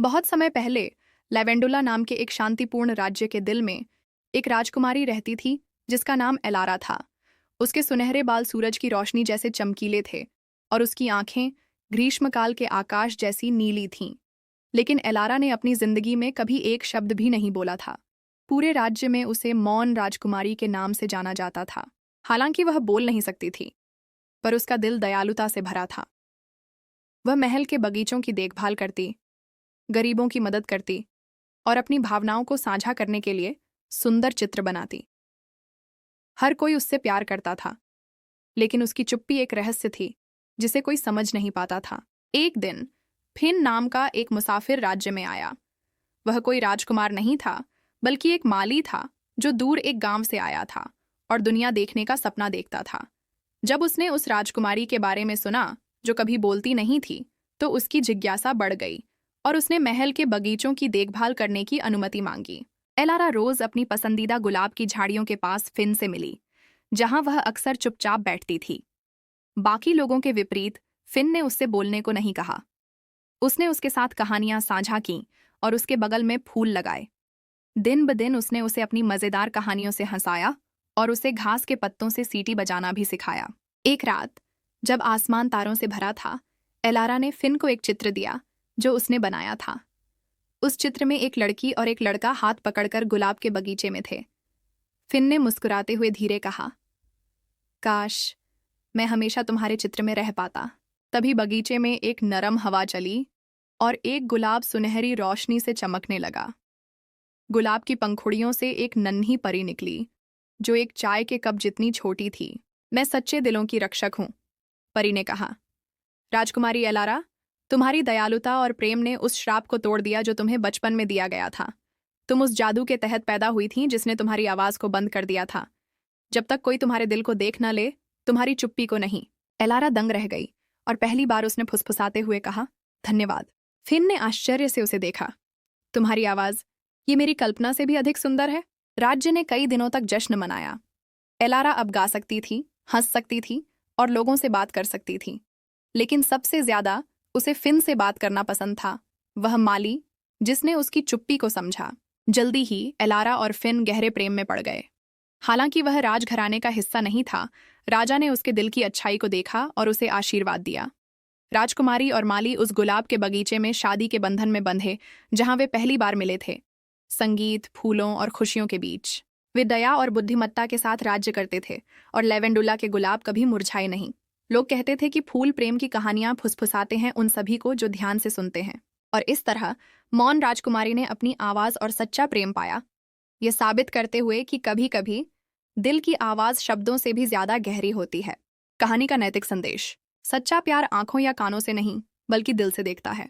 बहुत समय पहले लेवेंडुला नाम के एक शांतिपूर्ण राज्य के दिल में एक राजकुमारी रहती थी जिसका नाम एलारा था। उसके सुनहरे बाल सूरज की रोशनी जैसे चमकीले थे और उसकी आंखें ग्रीष्मकाल के आकाश जैसी नीली थीं। लेकिन एलारा ने अपनी जिंदगी में कभी एक शब्द भी नहीं बोला था। पूरे राज्य में उसे मौन राजकुमारी के नाम से जाना जाता था। हालांकि वह बोल नहीं सकती थी, पर उसका दिल दयालुता से भरा था। वह महल के बगीचों की देखभाल करती, गरीबों की मदद करती और अपनी भावनाओं को साझा करने के लिए सुंदर चित्र बनाती। हर कोई उससे प्यार करता था, लेकिन उसकी चुप्पी एक रहस्य थी जिसे कोई समझ नहीं पाता था। एक दिन फिन नाम का एक मुसाफिर राज्य में आया। वह कोई राजकुमार नहीं था, बल्कि एक माली था जो दूर एक गांव से आया था और दुनिया देखने का सपना देखता था। जब उसने उस राजकुमारी के बारे में सुना जो कभी बोलती नहीं थी, तो उसकी जिज्ञासा बढ़ गई और उसने महल के बगीचों की देखभाल करने की अनुमति मांगी। एलारा रोज अपनी पसंदीदा गुलाब की झाड़ियों के पास फिन से मिली, जहां वह अक्सर चुपचाप बैठती थी। बाकी लोगों के विपरीत फिन ने उससे बोलने को नहीं कहा। उसने उसके साथ कहानियां साझा की और उसके बगल में फूल लगाए। दिन ब दिन उसने उसे अपनी मजेदार कहानियों से हंसाया और उसे घास के पत्तों से सीटी बजाना भी सिखाया। एक रात जब आसमान तारों से भरा था, एलारा ने फिन को एक चित्र दिया जो उसने बनाया था। उस चित्र में एक लड़की और एक लड़का हाथ पकड़कर गुलाब के बगीचे में थे। फिन ने मुस्कुराते हुए धीरे कहा, काश मैं हमेशा तुम्हारे चित्र में रह पाता। तभी बगीचे में एक नरम हवा चली और एक गुलाब सुनहरी रोशनी से चमकने लगा। गुलाब की पंखुड़ियों से एक नन्ही परी निकली जो एक चाय के कप जितनी छोटी थी। मैं सच्चे दिलों की रक्षक हूं, परी ने कहा। राजकुमारी एलारा, तुम्हारी दयालुता और प्रेम ने उस श्राप को तोड़ दिया जो तुम्हें बचपन में दिया गया था। तुम उस जादू के तहत पैदा हुई थी जिसने तुम्हारी आवाज को बंद कर दिया था। जब तक कोई तुम्हारे दिल को देख न ले, तुम्हारी चुप्पी को नहीं। एलारा दंग रह गई और पहली बार उसने फुसफुसाते हुए कहा, धन्यवाद। फिन ने आश्चर्य से उसे देखा। तुम्हारी आवाज, ये मेरी कल्पना से भी अधिक सुंदर है। राज्य ने कई दिनों तक जश्न मनाया। एलारा अब गा सकती थी, हंस सकती थी और लोगों से बात कर सकती थी। लेकिन सबसे ज्यादा उसे फिन से बात करना पसंद था, वह माली जिसने उसकी चुप्पी को समझा। जल्दी ही एलारा और फिन गहरे प्रेम में पड़ गए। हालांकि वह राजघराने का हिस्सा नहीं था, राजा ने उसके दिल की अच्छाई को देखा और उसे आशीर्वाद दिया। राजकुमारी और माली उस गुलाब के बगीचे में शादी के बंधन में बंधे जहां वे पहली बार मिले थे, संगीत, फूलों और खुशियों के बीच। वे दया और बुद्धिमत्ता के साथ राज्य करते थे और लेवेंडुला के गुलाब कभी मुरझाए नहीं। लोग कहते थे कि फूल प्रेम की कहानियां फुसफुसाते हैं उन सभी को जो ध्यान से सुनते हैं। और इस तरह मौन राजकुमारी ने अपनी आवाज और सच्चा प्रेम पाया, ये साबित करते हुए कि कभी कभी दिल की आवाज शब्दों से भी ज्यादा गहरी होती है। कहानी का नैतिक संदेश, सच्चा प्यार आंखों या कानों से नहीं, बल्कि दिल से देखता है।